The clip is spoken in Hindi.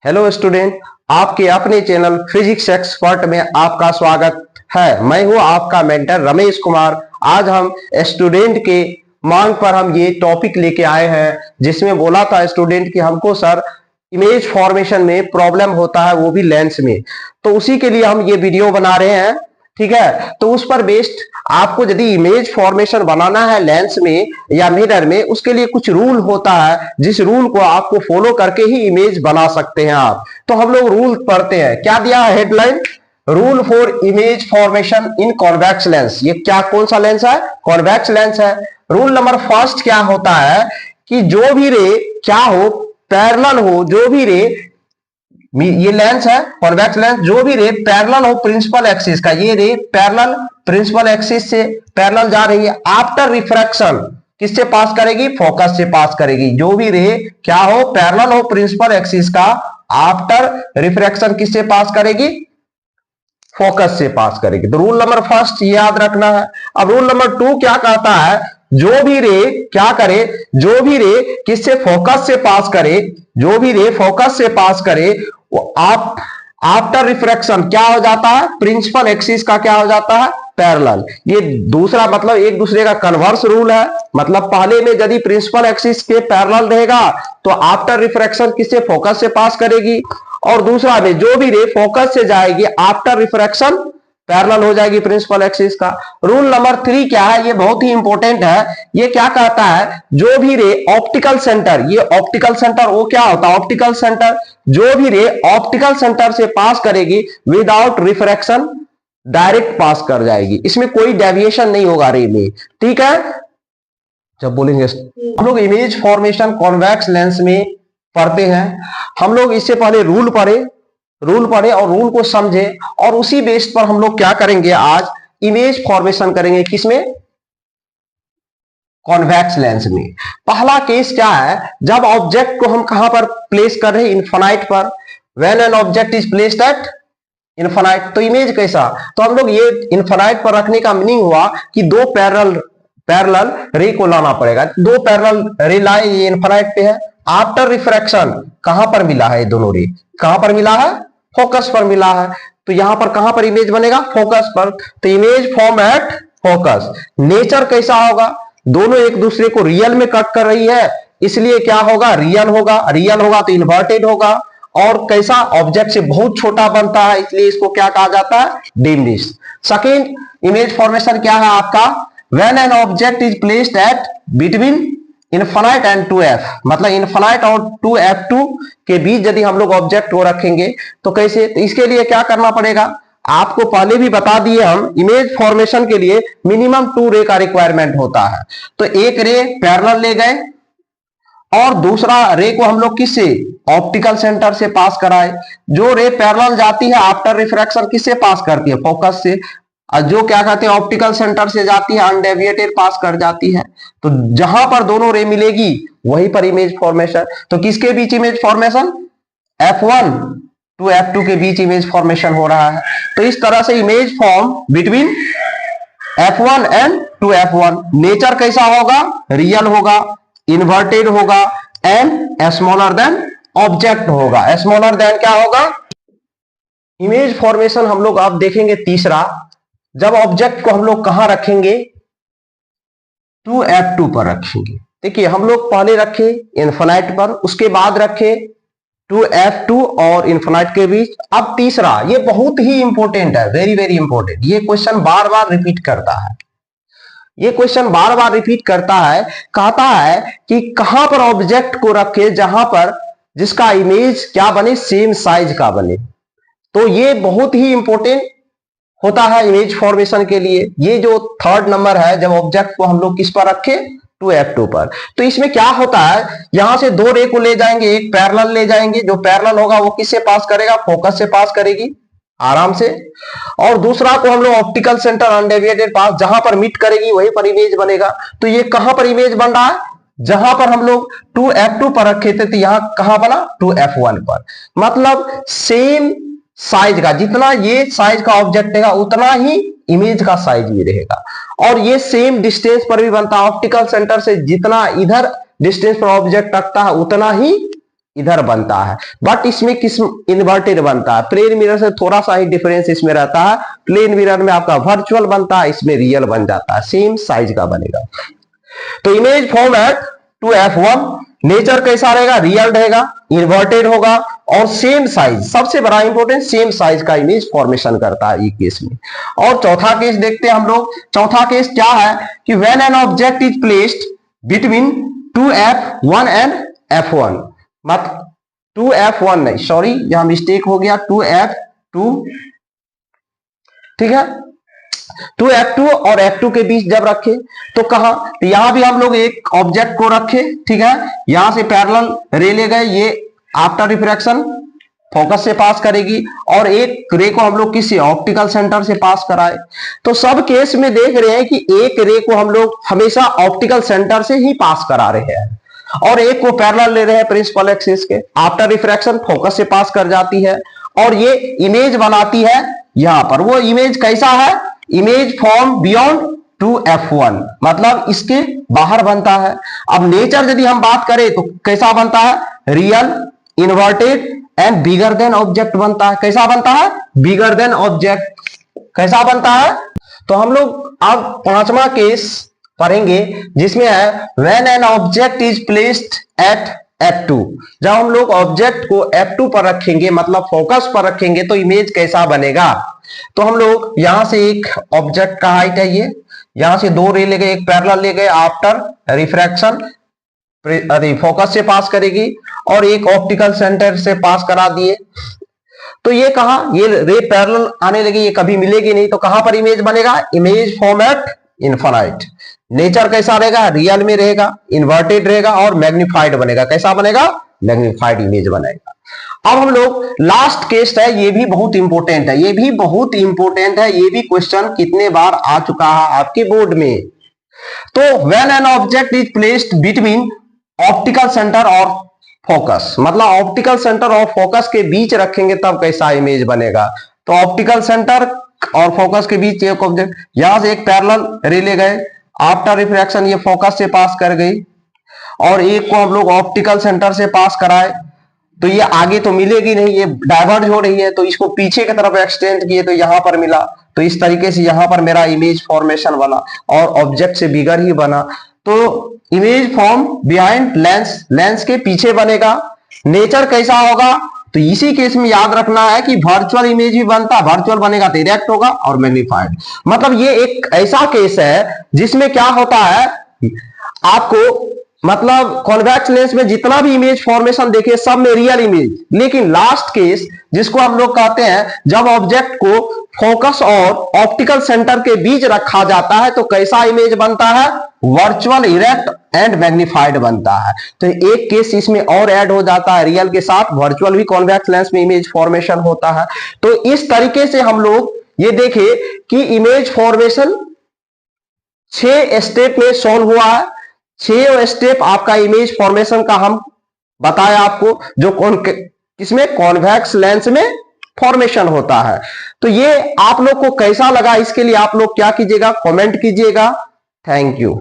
हेलो स्टूडेंट, आपके अपने चैनल फिजिक्स एक्सपर्ट में आपका स्वागत है। मैं हूं आपका मेंटर रमेश कुमार। आज हम स्टूडेंट के मांग पर हम ये टॉपिक लेके आए हैं, जिसमें बोला था स्टूडेंट कि हमको सर इमेज फॉर्मेशन में प्रॉब्लम होता है, वो भी लेंस में। तो उसी के लिए हम ये वीडियो बना रहे हैं, ठीक है। तो उस पर बेस्ड आपको यदि इमेज फॉर्मेशन बनाना है लेंस में या मिरर में, उसके लिए कुछ रूल होता है, जिस रूल को आपको फॉलो करके ही इमेज बना सकते हैं आप। तो हम लोग रूल पढ़ते हैं। क्या दिया है headline? Rule for image formation in convex lens. ये क्या, कौन सा लेंस है? कॉन्वेक्स लेंस है। रूल नंबर फर्स्ट क्या होता है कि जो भी रे क्या हो, पैरेलल हो। जो भी रे, ये लेंस है कॉन्वेक्स लेंस, जो भी रे पैरेलल हो प्रिंसिपल एक्सिस का, ये रे पैरेलल प्रिंसिपल एक्सिस से पैरेलल जा रही है, आफ्टर रिफ्रैक्शन किससे पास करेगी? फोकस से पास करेगी। जो भी रे क्या हो, पैरेलल हो प्रिंसिपल एक्सिस का, आफ्टर रिफ्रैक्शन किससे पास करेगी? फोकस से पास करेगी। तो रूल नंबर फर्स्ट याद रखना है। अब रूल नंबर 2 क्या कहता है? जो भी रे क्या करे, जो भी रे किससे फोकस से पास करे, जो भी रे फोकस से पास करे, वो आप आफ्टर रिफ्रैक्शन क्या हो जाता है? प्रिंसिपल एक्सिस का क्या हो जाता है? पैरेलल। ये दूसरा मतलब एक दूसरे का कन्वर्स रूल है। मतलब पहले में यदि प्रिंसिपल एक्सिस के पैरेलल रहेगा तो आफ्टर रिफ्रैक्शन किससे? फोकस से पास करेगी। और दूसरा में जो भी रे फोकस से जाएगी, आफ्टर रिफ्रैक्शन पैरेलल हो जाएगी प्रिंसिपल एक्सिस का। रूल नंबर 3 क्या है? ये बहुत ही इंपॉर्टेंट है। ये क्या कहता है? जो भी रे ऑप्टिकल सेंटर, ये ऑप्टिकल सेंटर वो क्या होता है? ऑप्टिकल सेंटर, जो भी रे ऑप्टिकल सेंटर से पास करेगी विदाउट रिफ्रैक्शन डायरेक्ट पास कर जाएगी। इसमें कोई डेविएशन नहीं होगा रे में, ठीक है। जब बोलेंगे हम लोग इमेज फॉर्मेशन कॉन्वेक्स लेंस में पढ़ते हैं, हम लोग इससे पहले रूल पढ़े और रूल को समझे, और उसी बेस पर हम लोग क्या करेंगे? आज इमेज फॉर्मेशन करेंगे। किसमें? कॉन्वेक्स लेंस में। पहला केस क्या है? जब ऑब्जेक्ट को हम कहां पर प्लेस कर रहे हैं? इनफाइनाइट पर। When an object is placed at infinite, तो इमेज कैसा? तो हम लोग ये इनफाइनाइट पर रखने का मीनिंग हुआ कि दो पैरेलल रे को लाना पड़ेगा। दो पैरेलल रे लाए, ये इनफाइनाइट पे है। आफ्टर रिफ्रैक्शन कहां पर मिला है? ये दोनों रे कहां पर मिला है? फोकस पर मिला है। तो यहां पर कहां पर इमेज बनेगा? फोकस पर। तो image form at focus. Nature कैसा होगा? दोनों एक दूसरे को रियल में कट कर रही है, इसलिए क्या होगा? रियल होगा। रियल होगा तो इन्वर्टेड होगा। और कैसा? ऑब्जेक्ट से बहुत छोटा बनता है, इसलिए इसको क्या कहा जाता है? डिमिनिश्ड। सेकेंड इमेज फॉर्मेशन क्या है आपका? When an object is placed at between infinite and 2f, मतलब इनफाइनाइट और 2f2 के बीच यदि हम लोग ऑब्जेक्ट को रखेंगे तो कैसे? तो इसके लिए क्या करना पड़ेगा? आपको पहले भी बता दिए हम, इमेज फॉर्मेशन के लिए मिनिमम 2 रे का रिक्वायरमेंट होता है। तो एक रे पैरेलल ले गए और दूसरा रे को हम लोग किससे? ऑप्टिकल सेंटर से पास कराए। जो रे पैरेलल जाती है आफ्टर रिफ्रैक्शन किससे पास करती है? फोकस से। और जो क्या कहते हैं? ऑप्टिकल सेंटर से जाती है अनडेविएटेड पास कर जाती है। तो जहां पर दोनों रे मिलेगी वहीं पर इमेज फॉर्मेशन। तो किसके बीच image formation? F1 to F2 के बीच इमेज फॉर्मेशन हो रहा है। तो इस तरह से image form between F1 and 2F1। Nature कैसा होगा? रियल होगा, इन्वर्टेड होगा एंड स्मॉलर देन ऑब्जेक्ट होगा। स्मॉलर देन क्या होगा? इमेज फॉर्मेशन हम लोग आप देखेंगे तीसरा, जब ऑब्जेक्ट को हम लोग कहां रखेंगे? 2F2 पर रखेंगे। देखिए हम लोग पहले रखे इनफाइनाइट पर, उसके बाद रखे 2F2 और इनफाइनाइट के बीच। अब तीसरा, ये बहुत ही इंपॉर्टेंट है, वेरी वेरी इंपॉर्टेंट। ये क्वेश्चन बार बार रिपीट करता है। ये क्वेश्चन बार बार रिपीट करता है। कहता है कि कहां पर ऑब्जेक्ट को रखे जहां पर जिसका इमेज क्या बने? सेम साइज का बने। तो ये बहुत ही इंपॉर्टेंट होता है इमेज फॉर्मेशन के लिए। ये जो थर्ड नंबर है, जब ऑब्जेक्ट को हम लोग किस पर रखे? 2F2 पर। तो इसमें क्या होता है? यहां से दो रे को ले जाएंगे, एक पैरेलल ले जाएंगे। जो पैरेलल होगा वो किससे पास करेगा? फोकस से पास करेगी आराम से। और दूसरा को हम लोग ऑप्टिकल सेंटर अनडेविएटेड पास, जहां पर मीट करेगी वहीं पर इमेज बनेगा। तो ये कहां पर इमेज बन रहा है? जहां पर हम लोग 2F2 पर रखे थे, तो यहां कहां बना? 2F1 पर। मतलब सेम साइज का, जितना ये साइज का ऑब्जेक्ट रहेगा उतना ही इमेज का साइज भी रहेगा। और ये सेम डिस्टेंस पर भी बनता है। ऑप्टिकल सेंटर से जितना इधर डिस्टेंस पर ऑब्जेक्ट रखता है उतना ही इधर बनता है, बट इसमें किस इन्वर्टेड बनता है। प्लेन मिरर से थोड़ा सा ही डिफरेंस इसमें रहता है, प्लेन मिरर में आपका वर्चुअल बनता है, इसमें रियल बन जाता है, सेम साइज का बनेगा। तो image form eight 2f1, nature कैसा रहेगा, रियल रहेगा, इन्वर्टेड होगा और सेम साइज, सबसे बड़ा इंपॉर्टेंट सेम साइज का इमेज फॉर्मेशन करता है एक केस में। और चौथा केस देखते हैं हम लोग। चौथा केस क्या है कि when an object is placed between 2f1 and f1, मत 2f1 नहीं, सॉरी यहां मिस्टेक हो गया, 2f2, ठीक है, 2f2 और f2 के बीच जब रखे तो कहा, तो यहां भी हम लोग एक ऑब्जेक्ट को रखे, ठीक है, यहां से पैरेलल रे ले गए, ये आफ्टर रिफ्रैक्शन फोकस से पास करेगी और एक रे को हम लोग किसी ऑप्टिकल सेंटर से पास कराए। तो सब केस में देख रहे हैं कि एक रे को हम लोग हमेशा ऑप्टिकल सेंटर से ही पास करा रहे हैं और एक को पैरेलल ले रहे हैं प्रिंसिपल एक्सिस के, आफ्टर रिफ्रैक्शन फोकस से पास कर जाती है और ये इमेज बनाती है यहां पर। वो इमेज कैसा है, इमेज फॉर्म बियॉन्ड 2f1, मतलब इसके बाहर बनता है। अब नेचर यदि हम बात करें तो कैसा बनता है, real, inverted and bigger than object बनता है। कैसा बनता है, बिगर देन ऑब्जेक्ट। कैसा बनता है, तो हम लोग अब पांचवा केस पढ़ेंगे जिसमें है when an object is placed at f2। जब हम लोग ऑब्जेक्ट को f2 पर रखेंगे, मतलब फोकस पर रखेंगे, तो इमेज कैसा बनेगा। तो हम लोग यहां से एक ऑब्जेक्ट का हाइट है ये, यहां से दो रे ले गए, एक पैरेलल ले गए, आफ्टर रिफ्रैक्शन फोकस से पास करेगी और एक ऑप्टिकल सेंटर से पास करा दिए। तो ये कहा, ये रे पैरेलल आने लगी, ये कभी मिलेगी नहीं, तो कहां पर इमेज बनेगा, image form eight infinite. Nature कैसा रहेगा, रियल में रहेगा, इन्वर्टेड रहेगा और मैग्निफाइड बनेगा। कैसा बनेगा, मैग्निफाइड इमेज बनेगा। अब हम लोग लास्ट केस है, ये भी बहुत इंपॉर्टेंट है, ये भी बहुत इंपॉर्टेंट है, ये भी क्वेश्चन कितने बार आ चुका है आपके बोर्ड में। तो when an object is placed between optical centre और फोकस, मतलब ऑप्टिकल सेंटर और फोकस के बीच रखेंगे तब कैसा इमेज बनेगा। तो ऑप्टिकल सेंटर और फोकस के बीच एक ऑब्जेक्ट, यहां से एक पैरेलल रे ले गए, आफ्टर रिफ्रैक्शन ये फोकस से पास कर गई और एक को हम लोग ऑप्टिकल सेंटर से पास कराए, तो ये आगे तो मिलेगी नहीं, ये डाइवर्ज हो रही है, तो इसको पीछे की तरफ एक्सटेंड किए तो यहां पर मिला। तो इस तरीके से यहां पर मेरा इमेज फॉर्मेशन बना और ऑब्जेक्ट से बिगर ही बना। तो image form behind lens, lens के पीछे बनेगा। नेचर कैसा होगा, तो इसी केस में याद रखना है कि वर्चुअल इमेज भी बनता, वर्चुअल बनेगा तो डायरेक्ट होगा और मैग्नीफाइड। मतलब ये एक ऐसा केस है जिसमें क्या होता है, आपको मतलब कॉन्वेक्स लेंस में जितना भी इमेज फॉर्मेशन देखे सब में रियल इमेज, लेकिन लास्ट केस जिसको हम लोग कहते हैं जब ऑब्जेक्ट को फोकस और ऑप्टिकल सेंटर के बीच रखा जाता है तो कैसा इमेज बनता है, वर्चुअल, इरेक्ट एंड मैग्निफाइड बनता है। तो एक केस इसमें और ऐड हो जाता है, रियल के साथ वर्चुअल भी कॉन्वेक्स लेंस में इमेज फॉर्मेशन होता है। तो इस तरीके से हम लोग ये देखे कि इमेज फॉर्मेशन 6 स्टेप में सॉल्व हुआ है। 6 स्टेप आपका इमेज फॉर्मेशन का हम बताया आपको, जो किसमें, कॉन्वेक्स लेंस में फॉर्मेशन होता है। तो ये आप लोग को कैसा लगा, इसके लिए आप लोग क्या कीजिएगा, कमेंट कीजिएगा। Thank you.